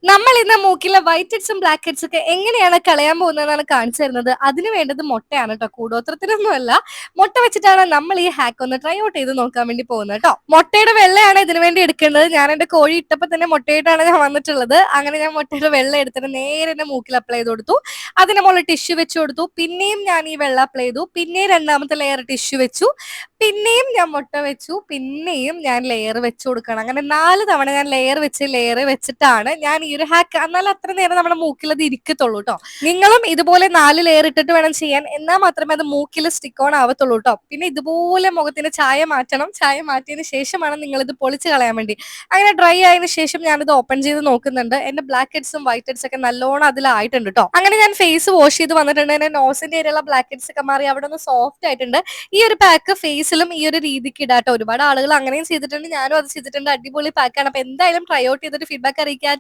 നമ്മൾ ഇന്ന് മൂക്കിലെ white ഹെഡ്സും black ഹെഡ്സും ഒക്കെ എങ്ങനെയാണ് കളയാൻ പോകുന്നതെന്നാണ് കാണിച്ചു തരുന്നത്. അതിന് വേണ്ടത് മുട്ടയാണ് കേട്ടോ, കൂടോത്രത്തിനൊന്നുമല്ല. മുട്ട വെച്ചിട്ടാണ് നമ്മൾ ഈ ഹാക്ക് ഒന്ന് ട്രൈ ഔട്ട് ചെയ്ത് നോക്കാൻ വേണ്ടി പോകുന്നത് കേട്ടോ. മുട്ടയുടെ വെള്ളയാണ് ഇതിനു വേണ്ടി എടുക്കേണ്ടത്. ഞാൻ എന്റെ കോഴി ഇട്ടപ്പോൾ തന്നെ മുട്ടയിട്ടാണ് ഞാൻ വന്നിട്ടുള്ളത്. അങ്ങനെ ഞാൻ മുട്ടയുടെ വെള്ളം എടുത്തിട്ട് നേരെ എന്റെ മൂക്കിൽ അപ്ലൈ ചെയ്ത് കൊടുത്തു. അതിന് മുകളിൽ ടിഷ്യൂ വെച്ച് കൊടുത്തു. പിന്നെയും ഞാൻ ഈ വെള്ളം അപ്ലൈ ചെയ്തു. പിന്നെയും രണ്ടാമത്തെ ലെയർ ടിഷ്യൂ വെച്ചു. പിന്നെയും ഞാൻ മുട്ട വെച്ചു. പിന്നെയും ഞാൻ ലെയർ വെച്ച് കൊടുക്കണം. അങ്ങനെ 4 തവണ ഞാൻ ലെയർ വെച്ചിട്ടാണ് ഞാൻ ഈ ഒരു ഹാക്ക്. എന്നാൽ അത്ര നേരം നമ്മുടെ മൂക്കിൽ അത് ഇരിക്കത്തുള്ളൂ കേട്ടോ. നിങ്ങളും ഇതുപോലെ 4 ലെയർ ഇട്ടിട്ട് വേണം ചെയ്യാൻ. എന്നാൽ മാത്രമേ അത് മൂക്കിൽ സ്റ്റിക്ക് ഓൺ ആവത്തുള്ളൂ കേട്ടോ. പിന്നെ ഇതുപോലെ മുഖത്തിന് ചായ മാറ്റണം. ചായ മാറ്റിയതിന് ശേഷമാണ് നിങ്ങൾ ഇത് പൊളിച്ച് കളയാൻ വേണ്ടി. അങ്ങനെ ഡ്രൈ ആയതിനു ശേഷം ഞാനിത് ഓപ്പൺ ചെയ്ത് നോക്കുന്നുണ്ട്. എന്റെ ബ്ലാക്ക് ഹെഡ്സും വൈറ്റ് ഹെഡ്സ് ഒക്കെ നല്ലോണം അതിലായിട്ടുണ്ട് കേട്ടോ. അങ്ങനെ ഞാൻ ഫേസ് വാഷ് ചെയ്ത് വന്നിട്ടുണ്ട്. എന്റെ നോസിന്റെ ഏരിയയിലുള്ള ബ്ലാക്ക് ഹെഡ്സ് ഒക്കെ മാറി അവിടെ ഒന്ന് സോഫ്റ്റ് ആയിട്ടുണ്ട്. ഈ ഒരു പാക്ക് ഫേസിലും ഈ ഒരു രീതിക്ക് ഇടാട്ടോ. ഒരുപാട് ആളുകൾ അങ്ങനെയും ചെയ്തിട്ടുണ്ട്, ഞാനും അത് ചെയ്തിട്ടുണ്ട്. അടിപൊളി പാക്കാണ്. അപ്പൊ എന്തായാലും ട്രൈ ഔട്ട് ചെയ്തിട്ട് ഫീഡ്ബാക്ക് അറിയിക്കാം.